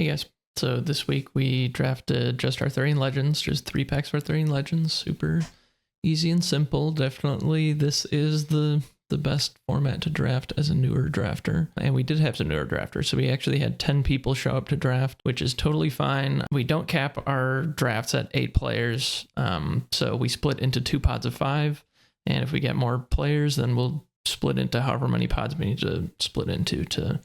Hey guys, so this week we drafted just Arthurian Legends, just 3 packs of Arthurian Legends, super easy and simple. Definitely this is the best format to draft as a newer drafter. And we did have some newer drafters, so we actually had 10 people show up to draft, which is totally fine. We don't cap our drafts at 8 players, so we split into 2 pods of 5, and if we get more players, then we'll split into however many pods we need to split into to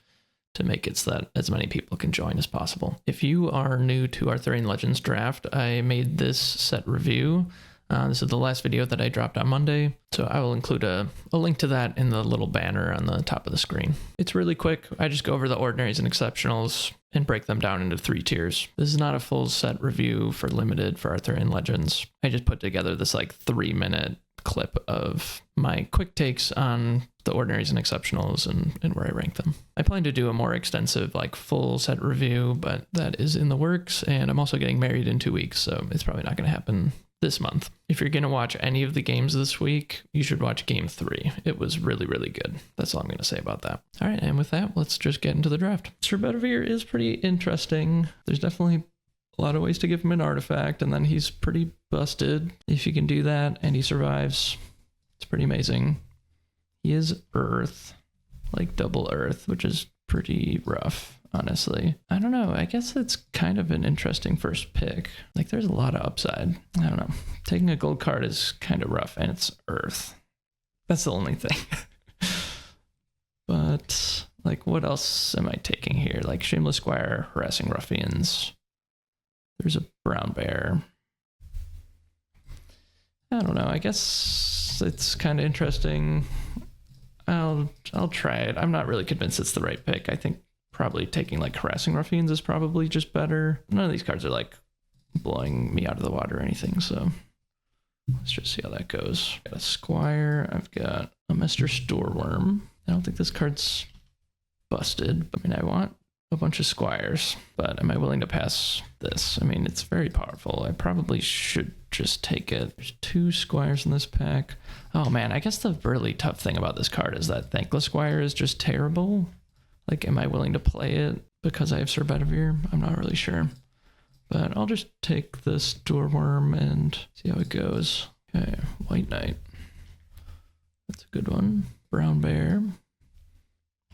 make it so that as many people can join as possible. If you are new to Arthurian Legends draft, I made this set review. This is the last video that I dropped on Monday, so I will include a link to that in the little banner on the top of the screen. It's really quick. I just go over the ordinaries and exceptionals and break them down into 3 tiers. This is not a full set review for limited for Arthurian Legends. I just put together this like 3-minute clip of my quick takes on the ordinaries and exceptionals and where I rank them. I plan to do a more extensive like full set review, but that is in the works, and I'm also getting married in 2 weeks, so it's probably not going to happen this month. If you're going to watch any of the games this week, you should watch game 3. It was really, really good. That's all I'm going to say about that. All right, and with that, let's just get into the draft. Sir Bedivere is pretty interesting. There's definitely a lot of ways to give him an artifact, and then he's pretty busted. If you can do that and he survives, it's pretty amazing. He is Earth, like double Earth, which is pretty rough, honestly. I don't know. I guess it's kind of an interesting first pick. Like, there's a lot of upside. I don't know. Taking a gold card is kind of rough, and it's Earth. That's the only thing. But, like, what else am I taking here? Like, Shameless Squire, Harassing Ruffians. There's a Brown Bear. I don't know. I guess it's kind of interesting. I'll try it. I'm not really convinced it's the right pick. I think probably taking like Harassing Ruffians is probably just better. None of these cards are like blowing me out of the water or anything, so let's just see how that goes. I've got a Squire. I've got a Mr. Storeworm. I don't think this card's busted, but I mean, I want a bunch of Squires, but am I willing to pass this? I mean, it's very powerful. I probably should just take it. There's 2 Squires in this pack. Oh man, I guess the really tough thing about this card is that Thankless Squire is just terrible. Like, am I willing to play it because I have Sir Bedivere? I'm not really sure. But I'll just take this Storeworm and see how it goes. Okay, White Knight. That's a good one. Brown Bear.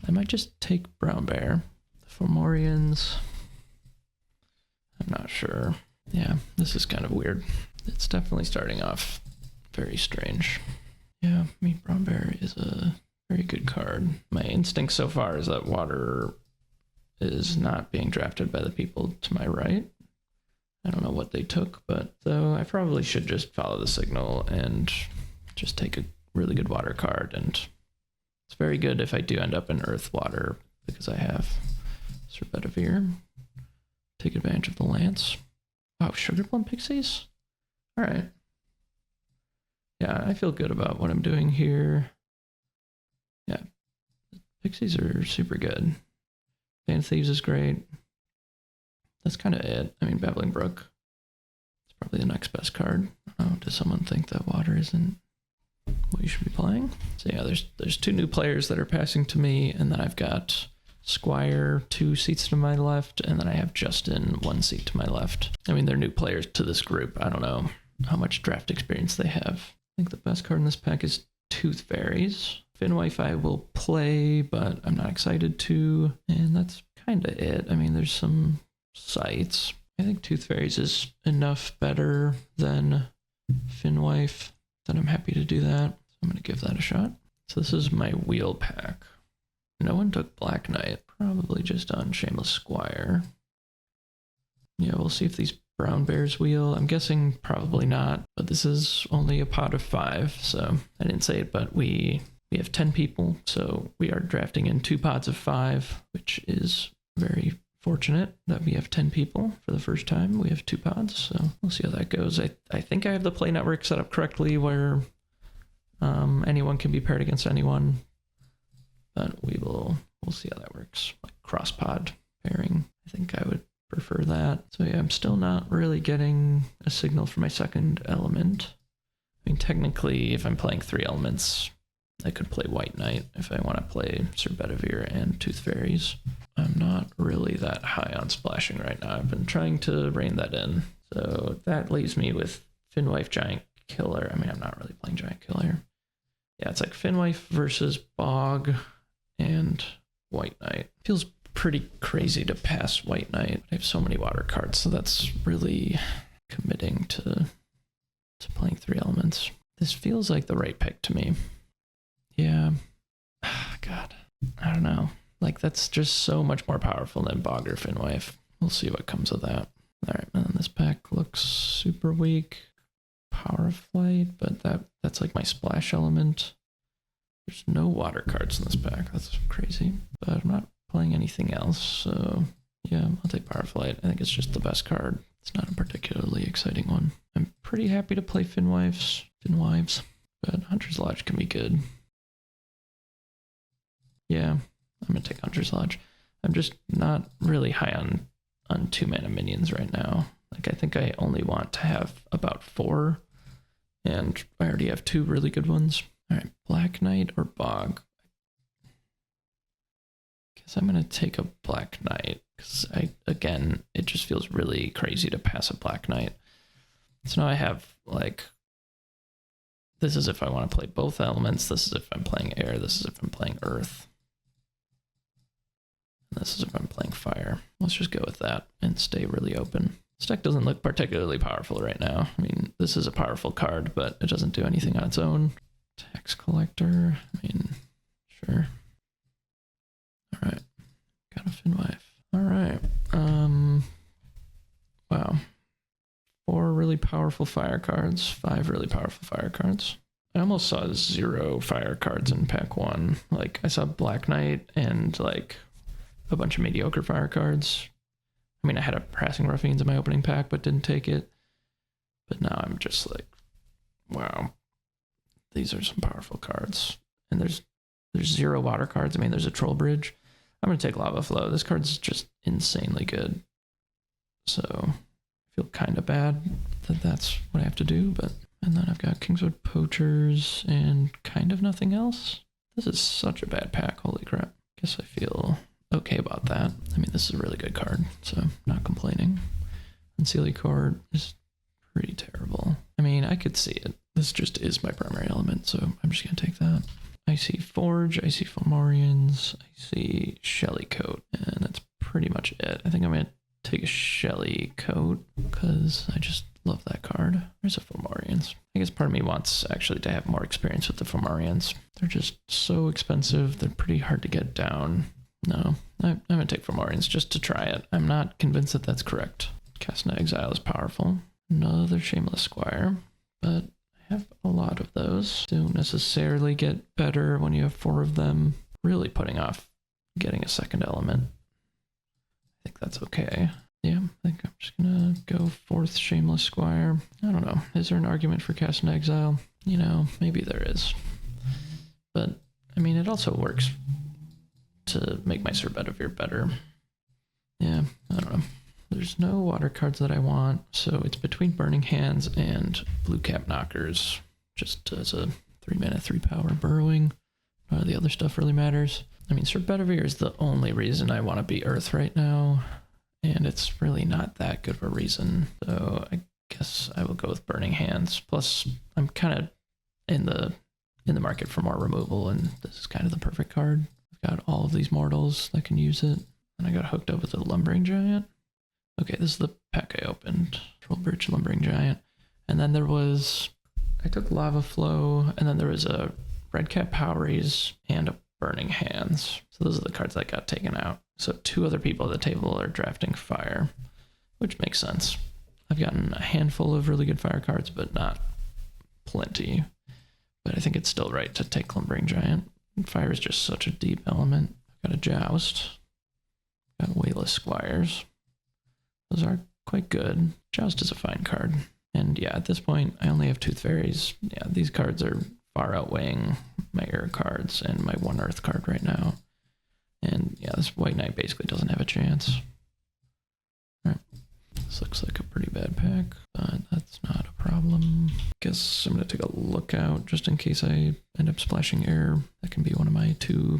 I might just take Brown Bear. Fomorians. I'm not sure. Yeah, this is kind of weird. It's definitely starting off very strange. Yeah, I mean, Brown Bear is a very good card. My instinct so far is that water is not being drafted by the people to my right. I don't know what they took, but so I probably should just follow the signal and just take a really good water card. And it's very good if I do end up in Earth Water because I have Sir Bedivere. Take advantage of the Lance. Oh, Sugar Plum Pixies? All right. Yeah, I feel good about what I'm doing here. Yeah, Pixies are super good. Fan Thieves is great. That's kind of it. I mean, Babbling Brook is probably the next best card. Oh, does someone think that water isn't what you should be playing? So yeah, there's 2 new players that are passing to me, and then I've got Squire 2 seats to my left, and then I have Justin 1 seat to my left. I mean, they're new players to this group. I don't know how much draft experience they have. I think the best card in this pack is Tooth Fairies. Finwife I will play, but I'm not excited to, and that's kind of it. I mean, there's some sites. I think Tooth Fairies is enough better than Finwife that I'm happy to do that. I'm going to give that a shot. So this is my wheel pack. No one took Black Knight, probably just on Shameless Squire. Yeah, we'll see if these Brown Bears wheel. I'm guessing probably not, but this is only a pot of 5, so I didn't say it, but we have 10 people, so we are drafting in 2 pots of 5, which is very fortunate that we have 10 people for the first time. We have 2 pods, so we'll see how that goes. I think I have the play network set up correctly where anyone can be paired against anyone. But we'll see how that works. Like cross pod pairing. I think I would prefer that. So yeah, I'm still not really getting a signal for my second element. I mean, technically, if I'm playing 3 elements, I could play White Knight if I want to play Sir Bedivere and Tooth Fairies. I'm not really that high on splashing right now. I've been trying to rein that in. So that leaves me with Finwife, Giant Killer. I mean, I'm not really playing Giant Killer. Yeah, it's like Finwife versus Bog and White Knight. Feels pretty crazy to pass White Knight. I have so many water cards, so that's really committing to playing 3 elements. This feels like the right pick to me. Yeah. God, I don't know. Like, that's just so much more powerful than Bog or Finwife. We'll see what comes of that. All right, and then this pack looks super weak. Power of Flight, but that's like my splash element. There's no water cards in this pack. That's crazy. But I'm not playing anything else, so yeah, I'll take Power of Flight. I think it's just the best card. It's not a particularly exciting one. I'm pretty happy to play Finwives, but Hunter's Lodge can be good. Yeah, I'm gonna take Hunter's Lodge. I'm just not really high on 2-mana minions right now. Like, I think I only want to have about 4, and I already have 2 really good ones. All right, Black Knight or Bog? Guess I'm gonna take a Black Knight, because again, it just feels really crazy to pass a Black Knight. So now I have, like, this is if I want to play both elements, this is if I'm playing air, this is if I'm playing earth. And this is if I'm playing fire. Let's just go with that and stay really open. This deck doesn't look particularly powerful right now. I mean, this is a powerful card, but it doesn't do anything on its own. Tax Collector, I mean, sure. All right, got a Finwife. All right, wow. 4 really powerful fire cards, 5 really powerful fire cards. I almost saw 0 fire cards in pack 1. Like, I saw Black Knight and like a bunch of mediocre fire cards. I mean, I had a Harassing Ruffians in my opening pack, but didn't take it. But now I'm just like, wow, these are some powerful cards. And there's 0 water cards. I mean, there's a Troll Bridge. I'm going to take Lava Flow. This card's just insanely good. So I feel kind of bad that that's what I have to do. But and then I've got Kingswood Poachers and kind of nothing else. This is such a bad pack. Holy crap. Guess I feel okay about that. I mean, this is a really good card, so I'm not complaining. Unseelie Court is pretty terrible. I mean, I could see it. This just is my primary element, so I'm just going to take that. I see Forge, I see Fomorians, I see Shelly Coat, and that's pretty much it. I think I'm going to take a Shelly Coat because I just love that card. There's a Fomorians. I guess part of me wants actually to have more experience with the Fomorians. They're just so expensive. They're pretty hard to get down. No, I'm going to take Fomorians just to try it. I'm not convinced that that's correct. Cast into Exile is powerful. Another Shameless Squire, but I have a lot of those. Don't necessarily get better when you have 4 of them. Really putting off getting a second element. I think that's okay. Yeah, I think I'm just going to go 4th Shameless Squire. I don't know. Is there an argument for Cast into Exile? You know, maybe there is. But, I mean, it also works to make my Sir Bedivere better. Yeah, I don't know. There's no water cards that I want, so it's between Burning Hands and Blue Cap Knockers, just as a 3-mana, 3-power burrowing. None of the other stuff really matters. I mean, Sir Bedivere is the only reason I want to be Earth right now, and it's really not that good of a reason, so I guess I will go with Burning Hands. Plus, I'm kind of in the market for more removal, and this is kind of the perfect card. I've got all of these mortals that can use it, and I got hooked up with a Lumbering Giant. Okay, this is the pack I opened. Troll Bridge, Lumbering Giant. And then there was, I took Lava Flow, and then there was a Redcap Poweries and a Burning Hands. So those are the cards that got taken out. So 2 other people at the table are drafting fire, which makes sense. I've gotten a handful of really good fire cards, but not plenty. But I think it's still right to take Lumbering Giant. Fire is just such a deep element. I've got a Joust. Got Wayless Squires. Those are quite good. Joust is a fine card. And yeah, at this point, I only have Tooth Fairies. Yeah, these cards are far outweighing my air cards and my 1 Earth card right now. And yeah, this White Knight basically doesn't have a chance. Alright. This looks like a pretty bad pack, but that's not a problem. Guess I'm going to take a look out just in case I end up splashing air. That can be one of my 2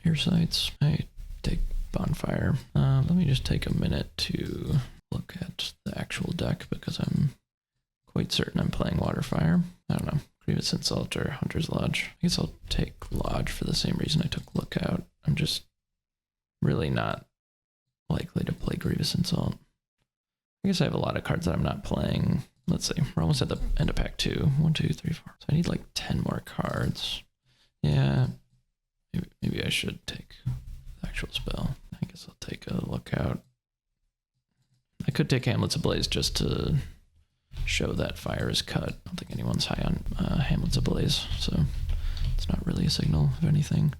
air sites. I take bonfire. Let me just take a minute to look at the actual deck because I'm quite certain I'm playing Waterfire. I don't know. Grievous Insult or Hunter's Lodge. I guess I'll take Lodge for the same reason I took Lookout. I'm just really not likely to play Grievous Insult. I guess I have a lot of cards that I'm not playing. Let's see. We're almost at the end of pack 2. 1, 2, 3, 4. So I need like 10 more cards. Yeah. Maybe I should take the actual spell. I guess I'll take a Lookout. I could take Hamlet's Ablaze just to show that fire is cut. I don't think anyone's high on Hamlet's Ablaze, so it's not really a signal of anything.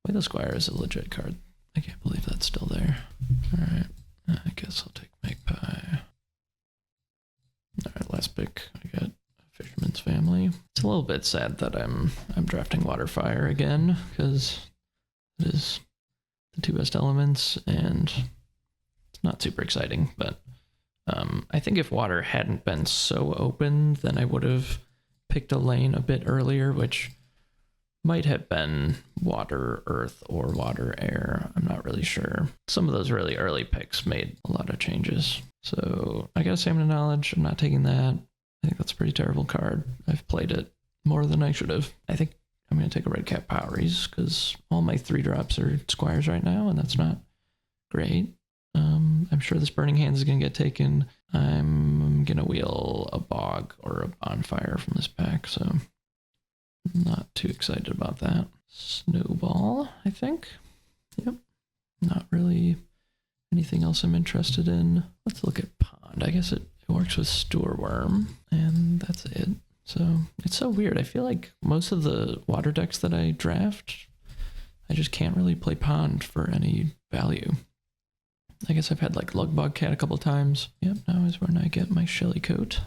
Way the Squire is a legit card. I can't believe that's still there. Alright, I guess I'll take Magpie. Alright, last pick. I got Fisherman's Family. It's a little bit sad that I'm drafting Waterfire again, because it is the 2 best elements, and it's not super exciting, but I think if water hadn't been so open, then I would have picked a lane a bit earlier, which might have been water, earth, or water, air. I'm not really sure. Some of those really early picks made a lot of changes. So I got Salmon of Knowledge. I'm not taking that. I think that's a pretty terrible card. I've played it more than I should have. I think I'm going to take a Red Cap Poweries because all my 3-drops are Squires right now, and that's not great. I'm sure this Burning Hands is going to get taken. I'm going to wheel a Bog or a Bonfire from this pack, so I'm not too excited about that. Snowball, I think. Yep. Not really anything else I'm interested in. Let's look at Pond. I guess it works with Stoorworm, and that's it. So it's so weird. I feel like most of the water decks that I draft, I just can't really play Pond for any value. I guess I've had like Lugbog Cat a couple times. Yep, now is when I get my Shelly Coat.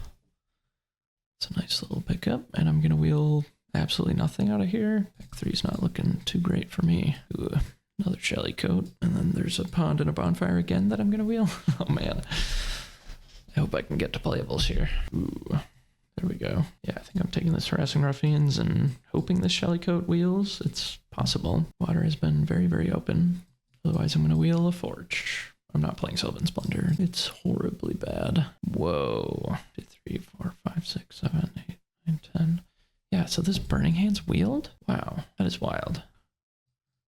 It's a nice little pickup, and I'm going to wheel absolutely nothing out of here. Pack 3's not looking too great for me. Ooh, another Shelly Coat, and then there's a Pond and a Bonfire again that I'm going to wheel. Oh man. I hope I can get to playables here. Ooh, there we go. Yeah, I think I'm taking this Harassing Ruffians and hoping this Shelly Coat wheels. It's possible. Water has been very, very open. Otherwise, I'm going to wheel a Forge. I'm not playing Sylvan Splendor. It's horribly bad. Whoa. 2, 3, 4, 5, 6, 7, 8, 9, 10. Yeah, so this Burning Hands wheeled? Wow, that is wild.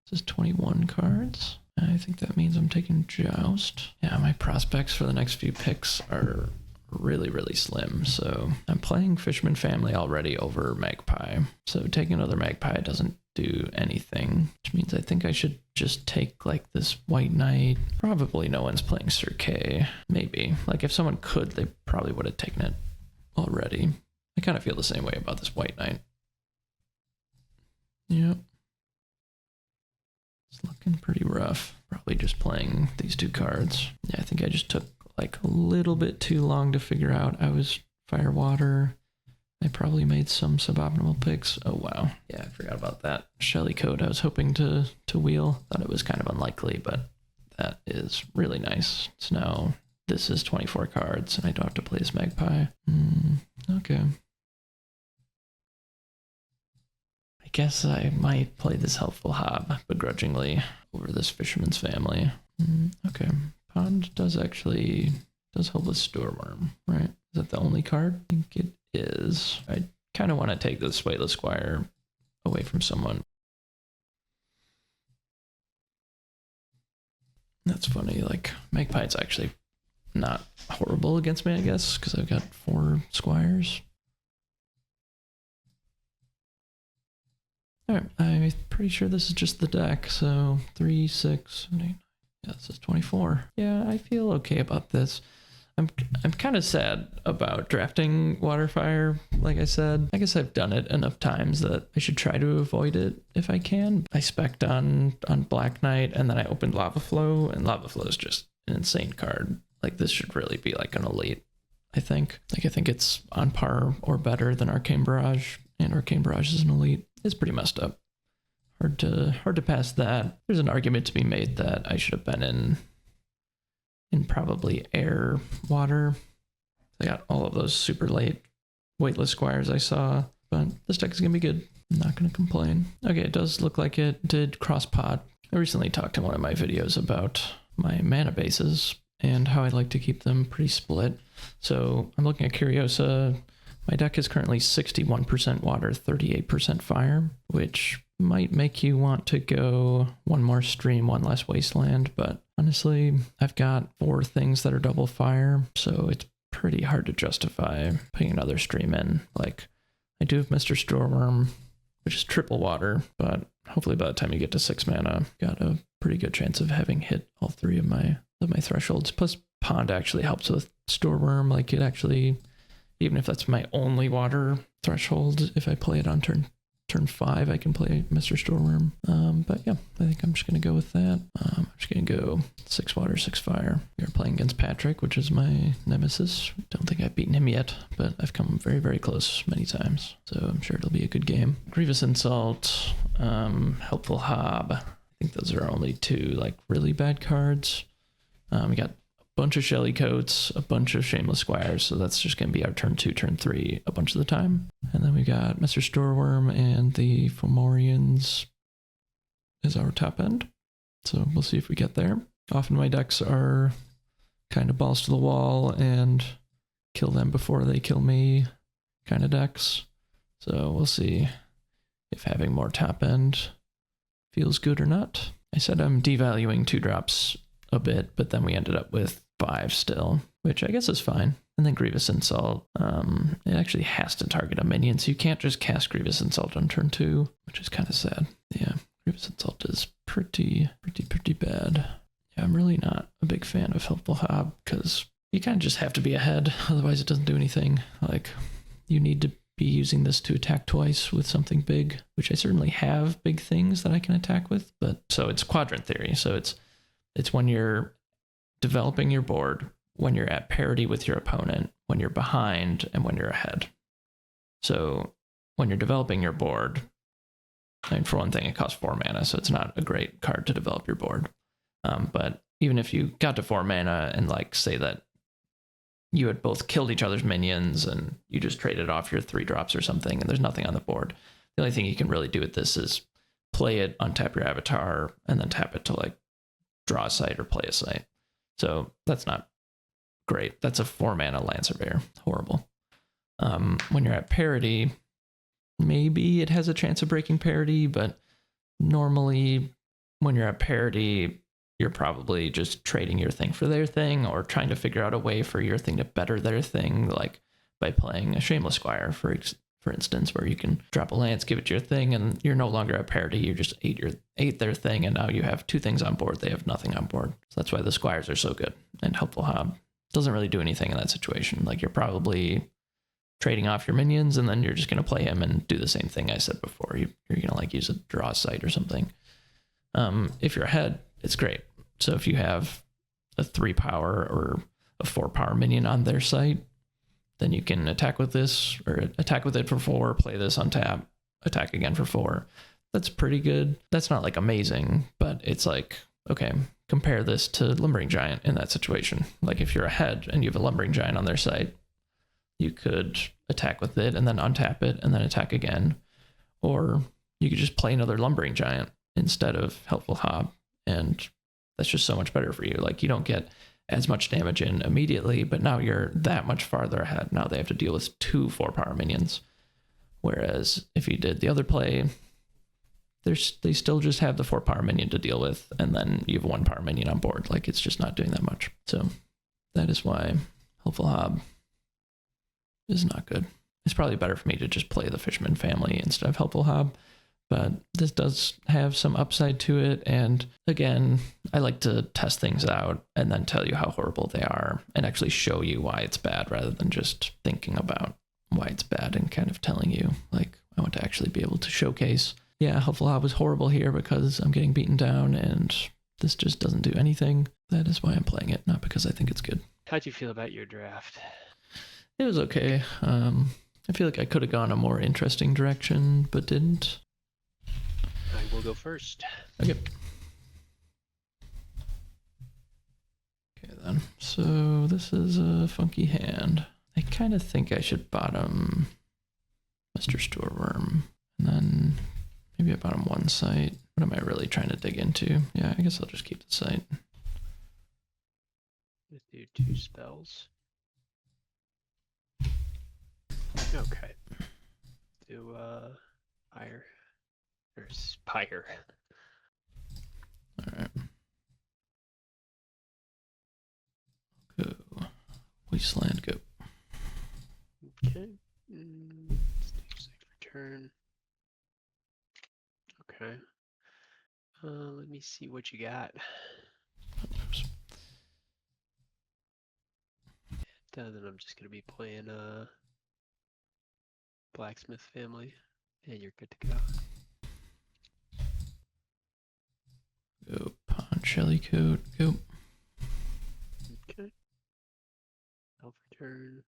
This is 21 cards. I think that means I'm taking Joust. Yeah, my prospects for the next few picks are really, really slim. So I'm playing Fisherman Family already over Magpie. So taking another Magpie doesn't do anything, which means I think I should just take like this White Knight. Probably no one's playing Sir Kay. Maybe. Like if someone could, they probably would have taken it already. I kind of feel the same way about this White Knight. Yep. It's looking pretty rough. Probably just playing these 2 cards. Yeah, I think I just took like a little bit too long to figure out I was Fire Water. I probably made some suboptimal picks. Oh wow. Yeah, I forgot about that Shelly Coat I was hoping to wheel. Thought it was kind of unlikely, but that is really nice. So now this is 24 cards and I don't have to play this Magpie. Okay. I guess I might play this Helpful Hob begrudgingly over this Fisherman's Family. Okay. Pond does hold with Stoorworm, right? Is that the only card? I think it is. I kind of want to take this Weightless Squire away from someone. That's funny, like Magpie's actually not horrible against me, I guess, because I've got 4 Squires. Alright, I'm pretty sure this is just the deck, so 3, 6, 7, 8, yeah, this is 24. Yeah, I feel okay about this. I'm kind of sad about drafting Waterfire, like I said. I guess I've done it enough times that I should try to avoid it if I can. I spec'd on Black Knight, and then I opened Lava Flow, and Lava Flow is just an insane card. Like, this should really be like an elite, I think. Like, I think it's on par or better than Arcane Barrage, and Arcane Barrage is an elite. It's pretty messed up. Hard to pass that. There's an argument to be made that I should have been in probably air water. I got all of those super late Weightless Squires I saw, but this deck is gonna be good. I'm not gonna complain. Okay, it does look like it did cross pot. I recently talked in one of my videos about my mana bases and how I like to keep them pretty split. So I'm looking at Curiosa. My deck is currently 61% water, 38% fire, which might make you want to go one more stream, one less wasteland, but honestly, I've got 4 things that are double fire, so it's pretty hard to justify putting another stream in. Like, I do have Mr. Storeworm, which is triple water, but hopefully by the time you get to 6 mana, got a pretty good chance of having hit all 3 of my thresholds. Plus, Pond actually helps with Storeworm. Like, it actually, even if that's my only water threshold, if I play it on turn 5, I can play Mr. Storeworm. But yeah, I think I'm just going to go with that. I'm just going to go 6 water, 6 fire. We are playing against Patrick, which is my nemesis. Don't think I've beaten him yet, but I've come very, very close many times. So I'm sure it'll be a good game. Grievous Insult, Helpful Hob. I think those are only 2 like really bad cards. We got bunch of Shelly Coats, a bunch of Shameless Squires, so that's just going to be our turn 2, turn 3 a bunch of the time. And then we got Mr. Storeworm and the Fomorians is our top end. So we'll see if we get there. Often my decks are kind of balls to the wall and kill them before they kill me kind of decks. So we'll see if having more top end feels good or not. I said I'm devaluing 2 drops a bit, but then we ended up with 5 still, which I guess is fine. And then Grievous Insult, it actually has to target a minion, so you can't just cast Grievous Insult on turn 2, which is kind of sad. Yeah, Grievous Insult is pretty bad. Yeah, I'm really not a big fan of Helpful Hob, because you kind of just have to be ahead, otherwise it doesn't do anything. Like, you need to be using this to attack twice with something big, which I certainly have big things that I can attack with, but so it's quadrant theory, so it's when you're developing your board, when you're at parity with your opponent, when you're behind, and when you're ahead. So when you're developing your board, I mean, for one thing, it costs 4 mana, so it's not a great card to develop your board. But even if you got to 4 mana and like say that you had both killed each other's minions and you just traded off your 3 drops or something and there's nothing on the board, the only thing you can really do with this is play it, untap your avatar, and then tap it to like draw a site or play a site. So that's not great. That's a 4 mana Land Surveyor. Horrible. When you're at parity, maybe it has a chance of breaking parity, but normally when you're at parity, you're probably just trading your thing for their thing or trying to figure out a way for your thing to better their thing, like by playing a Shameless Squire, for instance, where you can drop a lance, give it your thing, and you're no longer at parity. You just ate their thing, and now you have 2 things on board. They have nothing on board. So that's why the Squires are so good. And Helpful Hob doesn't really do anything in that situation. Like, you're probably trading off your minions, and then you're just going to play him and do the same thing I said before. You're going to like use a draw site or something. If you're ahead, it's great. So if you have a 3 power or a 4 power minion on their site, then you can attack with this, or attack with it for 4, play this on tap, attack again for 4. That's pretty good. That's not like amazing, but it's like, okay, compare this to Lumbering Giant in that situation. Like, if you're ahead and you have a Lumbering Giant on their site, you could attack with it and then untap it and then attack again. Or you could just play another Lumbering Giant instead of Helpful Hob, and that's just so much better for you. Like, you don't get as much damage in immediately, but now you're that much farther ahead. Now they have to deal with 2 4-power minions. Whereas if you did the other play, they still just have the 4-power minion to deal with, and then you have a 1-power minion on board. Like, it's just not doing that much. So that is why Helpful Hob is not good. It's probably better for me to just play the Fisherman family instead of Helpful Hob, but this does have some upside to it. And again, I like to test things out and then tell you how horrible they are and actually show you why it's bad rather than just thinking about why it's bad and kind of telling you. Like, I want to actually be able to showcase, yeah, Helpful Hob was horrible here because I'm getting beaten down and this just doesn't do anything. That is why I'm playing it, not because I think it's good. How'd you feel about your draft? It was okay. I feel like I could have gone a more interesting direction, but didn't. I will go first. Okay. Okay then. So this is a funky hand. I kind of think I should bottom Mr. Storeworm, and then maybe I bottom 1 site. What am I really trying to dig into? Yeah, I guess I'll just keep the site. Let's do 2 spells. Okay. Do fire or spire. All right. Go. Wasteland, go. Okay. Let's do safe return. Okay. Let me see what you got. Oops. Then I'm just gonna be playing blacksmith family, and you're good to go. Go. Pawn, Shelly coat, go. Okay. Elf return.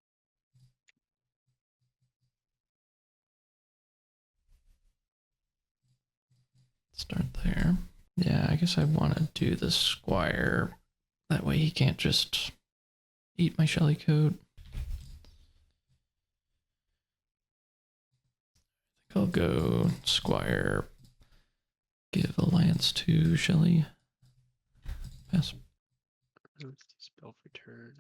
Start there. Yeah, I guess I want to do the squire. That way he can't just eat my Shelly coat. I think I'll go squire. Give a lance to Shelly. Pass. Let's do spell return.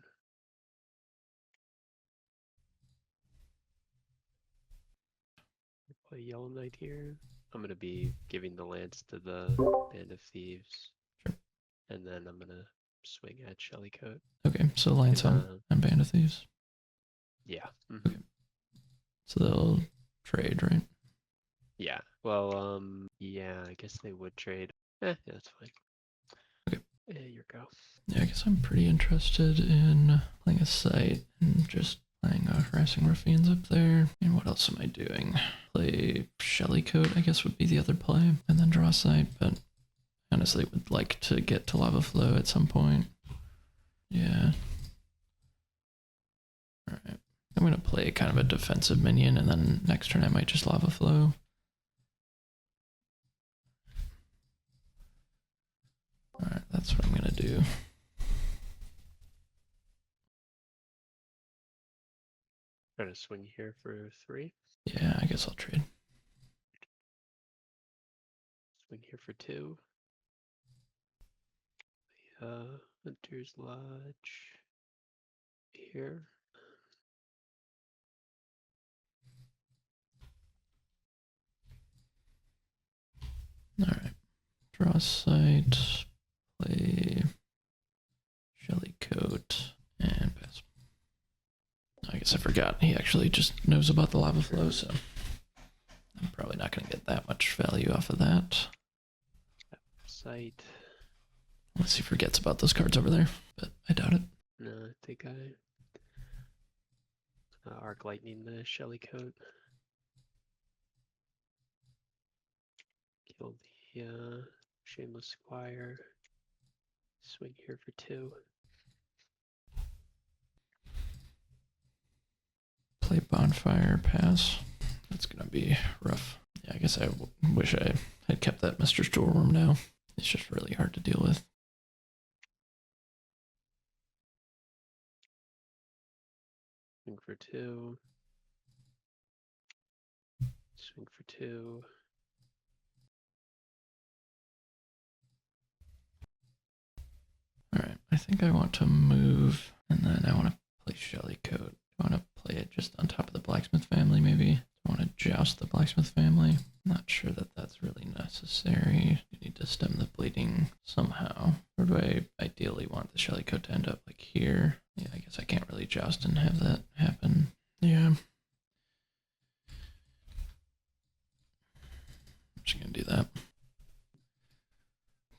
Play Yellow Knight here. I'm gonna be giving the lance to the Band of Thieves. Sure. And then I'm gonna swing at Shellycoat. Okay, so lance on Band of Thieves. Yeah. Okay. So they'll trade, right? Yeah. Well, yeah, I guess they would trade. Yeah, that's fine. Okay. There you go. Yeah, I guess I'm pretty interested in playing a site and just playing Harassing Ruffians up there. And what else am I doing? Play Shellycoat, I guess, would be the other play. And then draw a site, but honestly would like to get to Lava Flow at some point. Yeah. Alright. I'm going to play kind of a defensive minion, and then next turn I might just Lava Flow. Alright, that's what I'm going to do. Try to swing here for 3. Yeah, I guess I'll trade. Swing here for 2. Hunter's Lodge here. Alright. Draw site. Play Shellycoat. And pass. I guess I forgot. He actually just knows about the lava flow, so I'm probably not going to get that much value off of that. Site. Unless he forgets about those cards over there, but I doubt it. No, I think I Arc Lightning the Shellycoat. Kill the Shameless Squire. Swing here for 2. Play Bonfire, pass. That's going to be rough. Yeah, I guess I wish I had kept that Mr. Storeworm now. It's just really hard to deal with. Swing for 2. Swing for 2. Alright, I think I want to move, and then I want to play Shellycoat. I want to play it just on top of the Blacksmith family, maybe. I want to joust the Blacksmith family. Not sure that that's really necessary. You need to stem the bleeding somehow. Where do I ideally want the Shellycoat to end up? Like here? Yeah, I guess I can't really joust and have that happen. Yeah. I'm just gonna do that.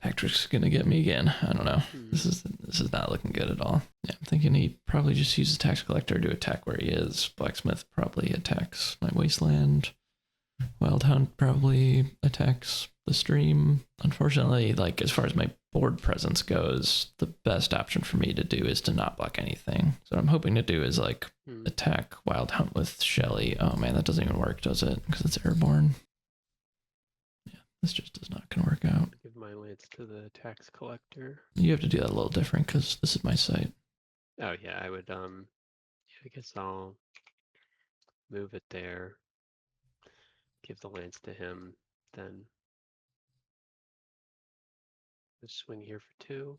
Patrick's gonna get me again. I don't know. This is not looking good at all. Yeah, I'm thinking he probably just uses Tax Collector to attack where he is. Blacksmith probably attacks my Wasteland. Wild Hunt probably attacks the stream. Unfortunately, like as far as my board presence goes, the best option for me to do is to not block anything. So what I'm hoping to do is like attack Wild Hunt with Shelly. Oh man, that doesn't even work, does it? Because it's airborne. Yeah, this just is not going to work out. Give my lance to the Tax Collector. You have to do that a little different because this is my site. Oh yeah, I would yeah, I guess I'll move it there. Give the lance to him, then Let's swing here for 2.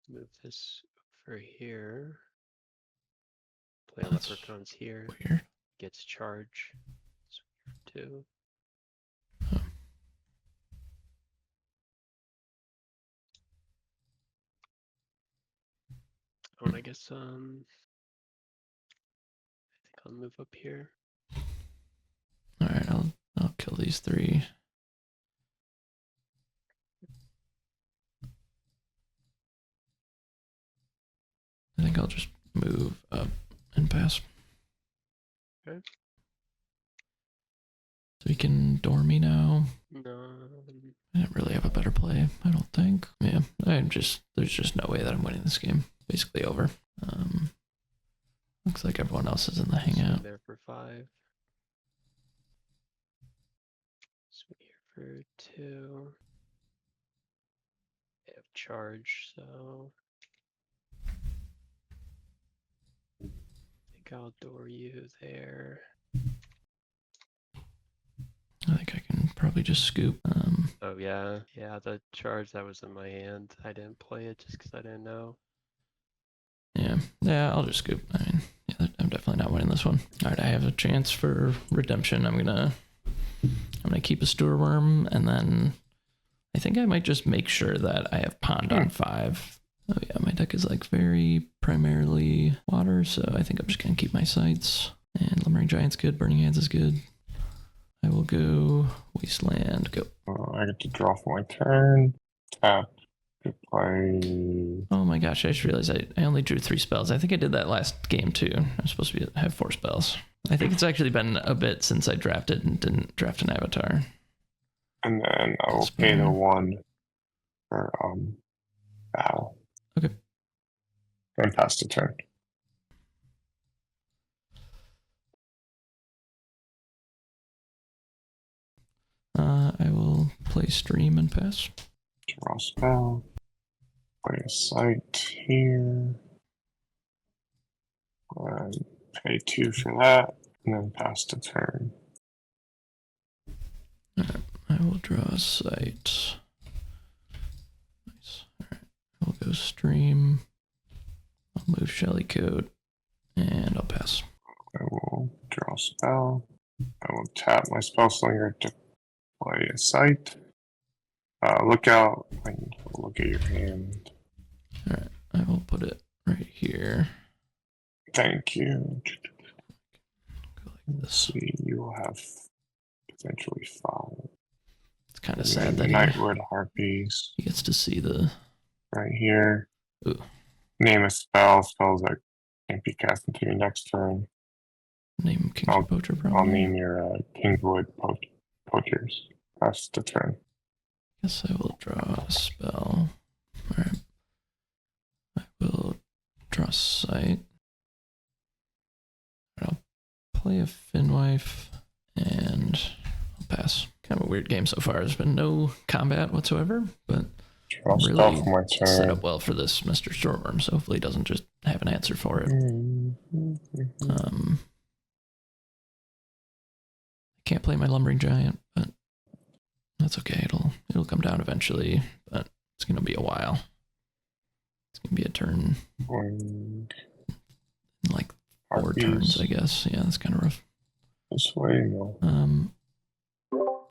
Move this over here. Play That's leprechauns here. weird. Gets charge. Swing for 2. Oh, and I guess I think I'll move up here. All right, I'll kill these 3. I think I'll just move up and pass. Okay. So we can door me now. No. I didn't really have a better play, I don't think. Yeah, there's just no way that I'm winning this game. Basically over. Looks like everyone else is in the hangout. There for 5. Swing here for 2. They have charge, so I think I'll door you there. I think I can probably just scoop. Oh yeah, the charge that was in my hand. I didn't play it just because I didn't know. Yeah, I'll just scoop. I mean, yeah, I'm definitely not winning this one. All right, I have a chance for redemption. I'm gonna keep a Steward Worm, and then I think I might just make sure that I have Pond on 5. Oh yeah, my deck is like very primarily water, so I think I'm just gonna keep my sights. And Lumbering Giant's good, Burning Hands is good. I will go Wasteland, go. I get to draw for my turn. Tap. Good play. Oh my gosh, I just realized I only drew 3 spells. I think I did that last game too. I'm supposed to have 4 spells. I think it's actually been a bit since I drafted and didn't draft an avatar. And then I will pay the 1 for battle. Okay. And pass the turn. I will play Stream and pass. Draw spell. Play a site here. And pay 2 for that. And then pass the turn. Alright, I will draw a site. Nice. Alright, I'll go Stream. I'll move Shelly Code. And I'll pass. I will draw spell. I will tap my spell slinger to play a site. Look out when you look at your hand. Alright, I will put it right here. Thank you. Go like this. See, you will have potentially 5. It's kind of sad that Nightwood Harpies he gets to see the... right here. Ooh. Name a spell. Spells that can't be cast until your next turn. Name Kingswood Poacher, probably. I'll name your Kingswood Poachers. Pass the turn. Guess I will draw a spell. Alright. I will draw a site. I'll play a Finwife and I'll pass. Kind of a weird game so far. There's been no combat whatsoever, but Draw spell for my turn. set up well for this Mr. Stormworm, so hopefully he doesn't just have an answer for it. Can't play my Lumbering Giant, but that's okay. It'll come down eventually, but it's gonna be a while. It's gonna be a turn, like 4 turns, I guess. Yeah, that's kind of rough. This way, no.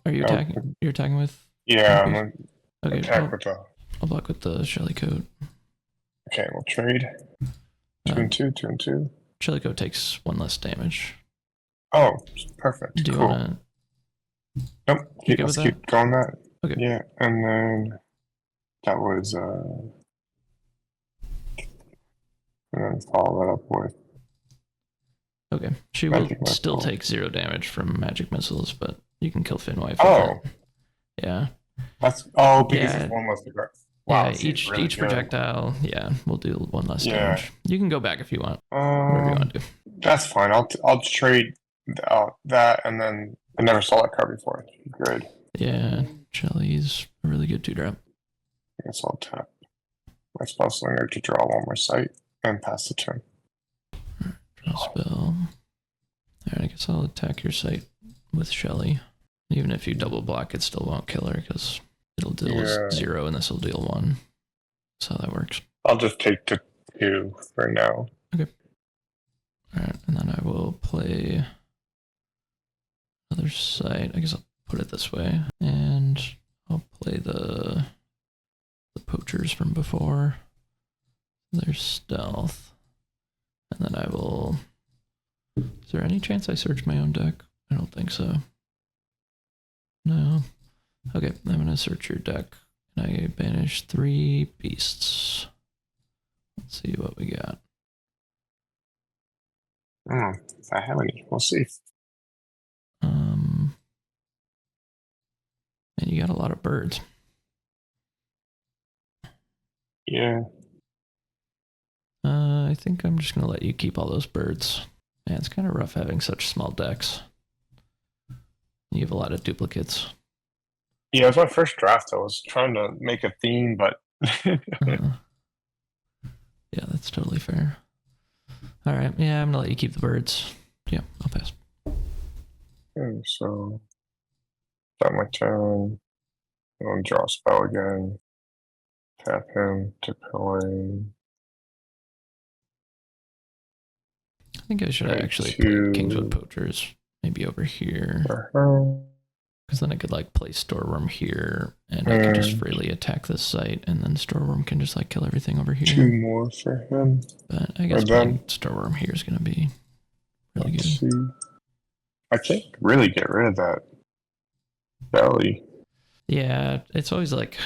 Are you attacking? You're attacking with? Yeah, I'm gonna okay. attack with the. I'll block with the Shelly Coat. Okay, we'll trade. 2 and 2, 2 and 2. Shelly Coat takes 1 less damage. Oh, perfect. Do you cool. wanna? Nope. Let's keep going that. Okay. Yeah, and then that was and then follow that up with. Okay. She will Magic still missile. take 0 damage from magic missiles, but you can kill Finwife. Oh. With it. Yeah. Because Yeah. it's 1 less to grab. Wow, Yeah, each projectile, we'll do 1 less damage. You can go back if you want. Whatever you want to do. That's fine. I'll trade that, and then I never saw that card before. Good. Yeah, Shelly's a really good 2-drop. I guess I'll tap my spell slinger to draw 1 more sight and pass the turn. Draw spell. Alright, I guess I'll attack your site with Shelly. Even if you double block, it still won't kill her because it'll deal 0 and this will deal 1. That's how that works. I'll just take the 2 for now. Okay. Alright, and then I will play other side. I guess I'll put it this way. And I'll play the poachers from before. Their stealth. And then I will... Is there any chance I search my own deck? I don't think so. No. Okay, I'm going to search your deck. And I banish 3 beasts. Let's see what we got. If I have any, we'll see. And you got a lot of birds. Yeah. I think I'm just going to let you keep all those birds. Man, it's kind of rough having such small decks. You have a lot of duplicates. Yeah, it was my first draft. I was trying to make a theme, but... Yeah, that's totally fair. All right, yeah, I'm going to let you keep the birds. Yeah, I'll pass. Okay, so... Start my turn. I'll draw a spell again. Tap him to play... I think I should actually play Kingswood Poachers maybe over here. Because then I could like play Storeworm here and I can just freely attack this site and then Storeworm can just like kill everything over here. 2 more for him. But I guess playing Storeworm here is going to be really good. See. I can't really get rid of that belly. Yeah, it's always like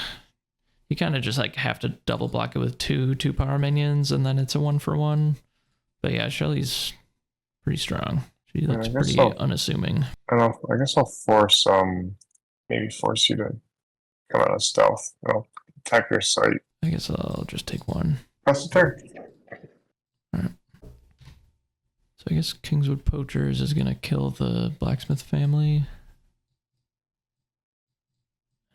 you kind of just like have to double block it with 2 power minions and then it's a 1-for-1. But yeah, Shelly's pretty strong. She looks pretty unassuming. I guess I'll force maybe force you to come out of stealth. I'll attack your site. I guess I'll just take 1. Press the turn. Alright. So I guess Kingswood Poachers is gonna kill the blacksmith family.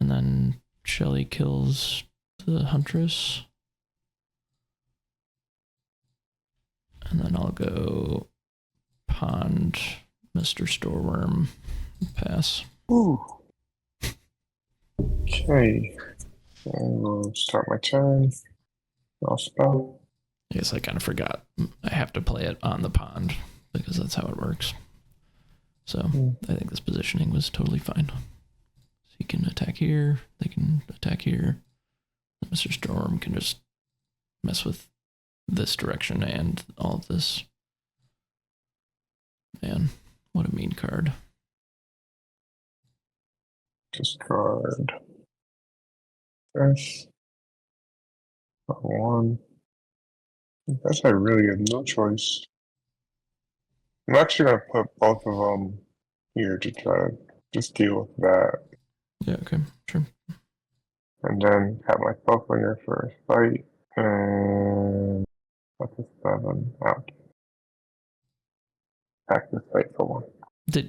And then Shelly kills the huntress. And then I'll go pond Mr. Storeworm. Pass. Ooh. Okay. I will start my turn. I'll spell. I guess I kind of forgot. I have to play it on the pond because that's how it works. So I think this positioning was totally fine. So he can attack here. They can attack here. Mr. Storm can just mess with this direction and all of this. Man, what a mean card. Discard. Yes. 1. I guess I really have no choice. I'm actually going to put both of them here to try to just deal with that. Yeah, okay, sure. And then have my Spellslinger for a fight. And that's a 7 out. Attack the fight for 1.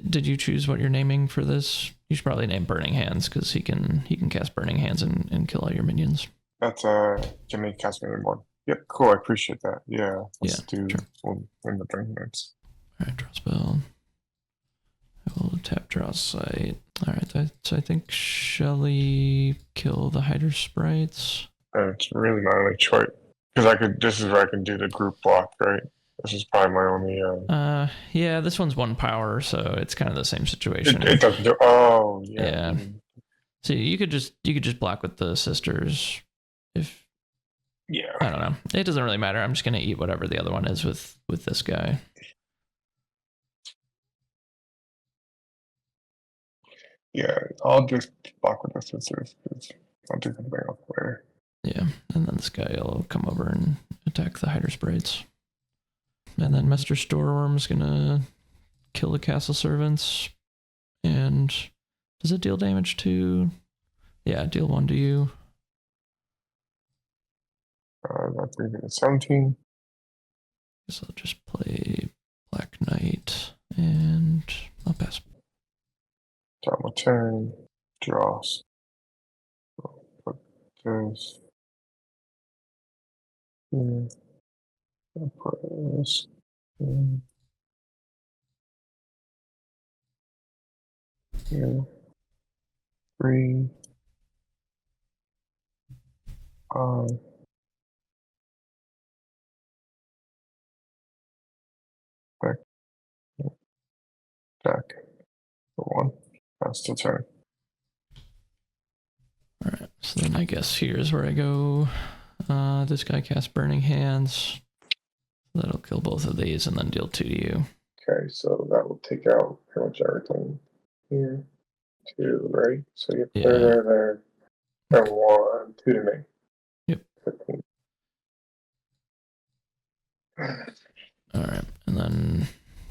Did you choose what you're naming for this? You should probably name Burning Hands because he can cast Burning Hands and kill all your minions. That's can make cast minion 1. Yep, cool. I appreciate that. Yeah, let's do one in the Burning Hands. All right, draw spell. I will tap draw site. All right, so I think Shelly kill the Hider Sprites. It's really my only choice because this is where I can do the group block, right? This is probably my only. Yeah, this one's 1 power, so it's kind of the same situation. It doesn't do. Oh, yeah. Yeah. So you could just block with the sisters, if. Yeah. I don't know. It doesn't really matter. I'm just gonna eat whatever the other one is with this guy. Yeah, I'll just block with the sisters because I'll do something else later. Yeah, and then this guy will come over and attack the Hider Sprites. And then Mr. Storeworm's gonna kill the castle servants. And does it deal damage to? Yeah, deal 1 to you. That brings me to 17. So I'll just play Black Knight and I'll pass. Start my turn. Draw. Put this here. I'll put this in here. 3. Back. Back. For 1. That's the turn. Alright, so then I guess here's where I go. This guy casts Burning Hands. That'll kill both of these and then deal 2 to you. Okay, so that will take out pretty much everything here. 2, right? So you Yeah. there. And 1, 2 to me. Yep. 15. Alright, and then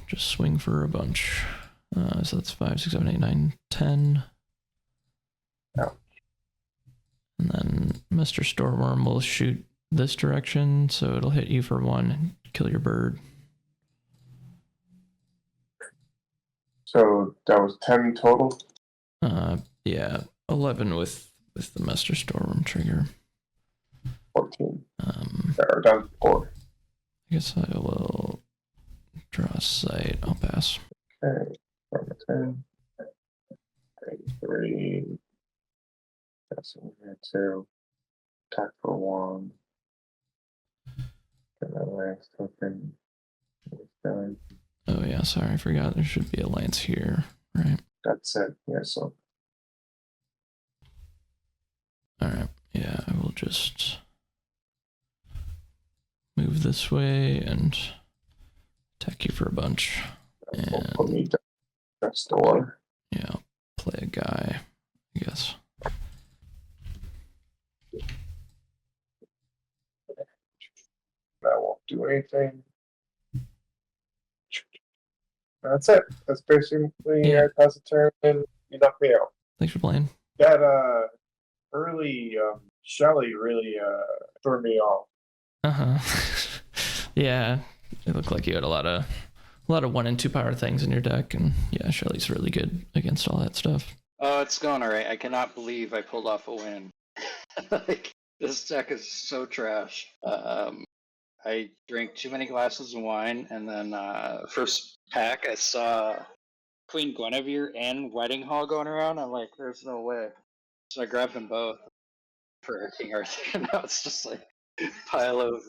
just swing for a bunch. So that's 5, 6, 7, 8, 9, 10. Ouch. And then Mr. Storeworm will shoot this direction, so it'll hit you for 1 and kill your bird. So that was 10 total? Yeah, 11 with the Mr. Storeworm trigger. 14. Or down to 4. I guess I will draw a sight. I'll pass. Okay. From 10. 3. That's in here 2. Attack for 1. And then last token. Oh yeah, sorry, I forgot there should be a lance here, right? That's it. Yeah, so. Alright, yeah, I will just move this way and attack you for a bunch. We'll put me down next door. Yeah, I'll play a guy, I guess. That won't do anything. That's it. That's basically Yeah. pass the turn and you knock me out. Thanks for playing. That early Shelly really threw me off. Yeah, it looked like you had a lot of 1 and 2 power things in your deck, and yeah, Shelly's really good against all that stuff. Oh, it's going alright. I cannot believe I pulled off a win. Like, this deck is so trash. I drank too many glasses of wine, and then first pack I saw Queen Guinevere and Wedding Hall going around. I'm like, there's no way. So I grabbed them both for King Arthur. Now it's just like a pile of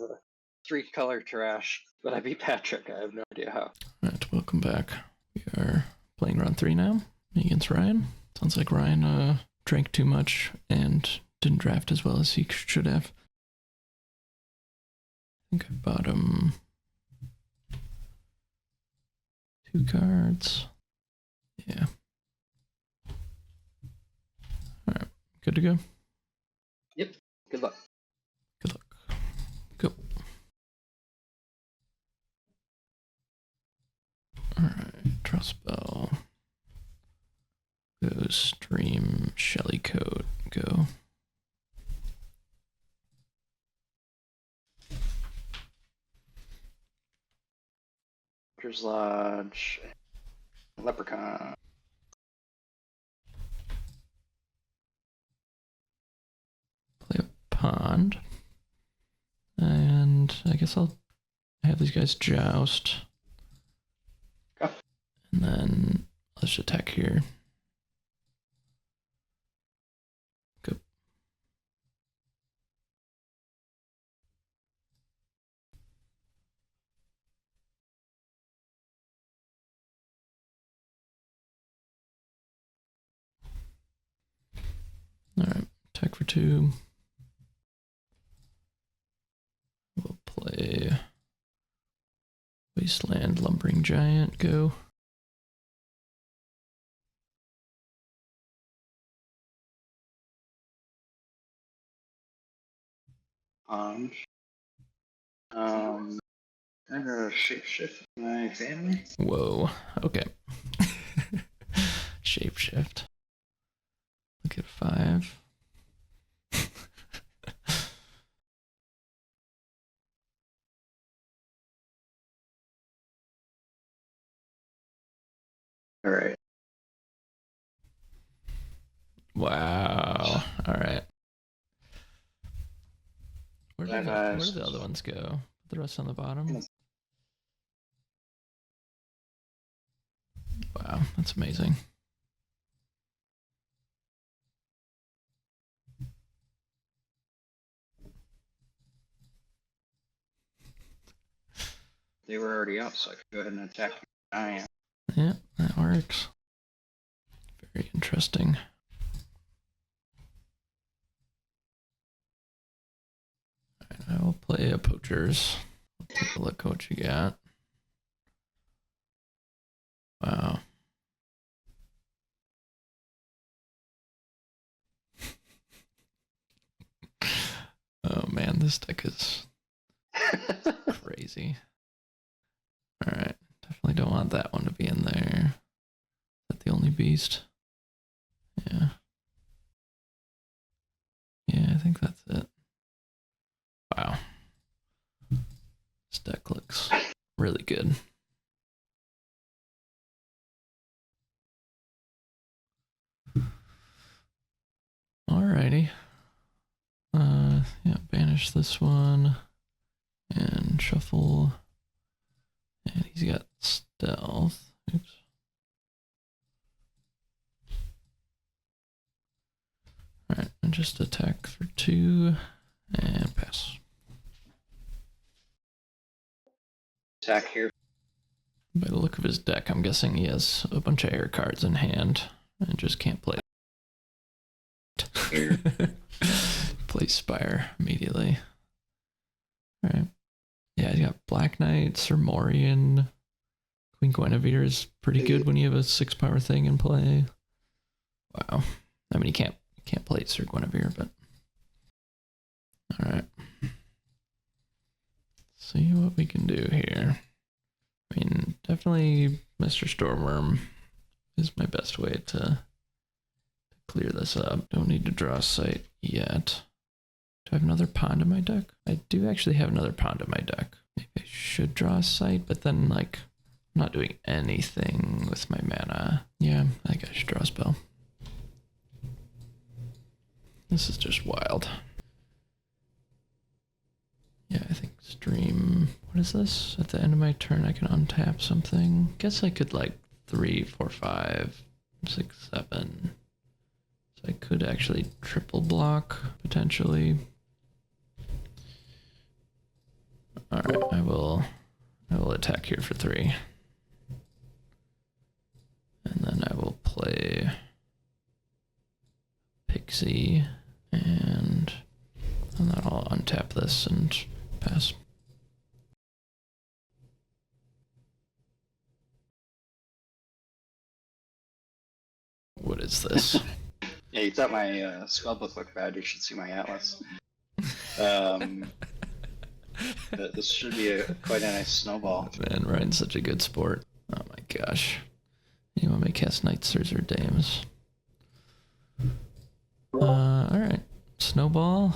3-color trash. But I beat Patrick. I have no idea how. Alright, welcome back. We are playing round 3 now against Ryan. Sounds like Ryan drank too much and didn't draft as well as he should have. I think I bought him 2 cards. Yeah. Alright, good to go. Yep. Good luck. Good luck. Go. Alright, draw spell. Go stream Shelly Code. Go. Hunter's Lodge. Leprechaun. Play a pond. And I guess I'll have these guys joust. Okay. And then let's attack here. Go. Alright, attack for 2. We'll play Wasteland Lumbering Giant. Go. I'm gonna shapeshift my family. Whoa. Okay. Shapeshift. Look at 5. All right. Wow. All right. Where Black did eyes. the other ones go? The rest on the bottom? Wow, that's amazing. they were already up, so I could go ahead and attack the giant. Yeah, that works. Very interesting. Alright, I will play a poachers. Take a look at what you got. Wow. Oh man, this deck is crazy. Alright, definitely don't want that one to be in there. Is that the only beast? Yeah. Yeah, I think that's it. Wow. This deck looks really good. Alrighty. Yeah, banish this one. And shuffle. And he's got stealth. Oops. Alright, and just attack for 2 and pass. Attack here. By the look of his deck, I'm guessing he has a bunch of air cards in hand and just can't play. Play Spire immediately. Alright. Yeah, he's got Black Knight, Sormorian. Queen Guinevere is pretty good when you have a 6-power thing in play. Wow. I mean, he can't play Sir Guinevere, but alright. See what we can do here. I mean, definitely Mr. Stormworm is my best way to clear this up. Don't need to draw a sight yet. Do I have another pond in my deck? I do actually have another pond in my deck. Maybe I should draw a sight, but then, like, I'm not doing anything with my mana. Yeah, I think I should draw a spell. This is just wild. Yeah, I think stream... What is this? At the end of my turn, I can untap something. Guess I could, like, 3, 4, 5, 6, 7... So I could actually triple block, potentially. Alright, I will attack here for 3. And then I will play Pixie, and then I'll untap this and pass. What is this? Yeah, you thought my spellbook looked bad. You should see my atlas. This should be quite a nice snowball. Man, Ryan's such a good sport. Oh my gosh. You want me to cast Knights or Dames? Alright. Snowball.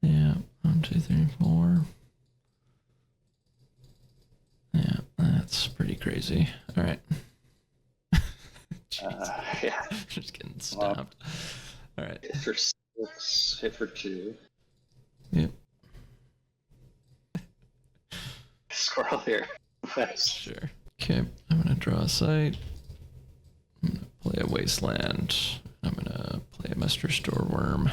Yeah, 1, 2, 3, 4. Yeah, that's pretty crazy. Alright. Yeah. Just getting stomped. Alright. Hit for 6, hit for 2. Yep. Squirrel here. Fast. Sure. Okay, I'm gonna draw a site. I'm gonna play a Wasteland. I'm gonna play a Mr. Storeworm.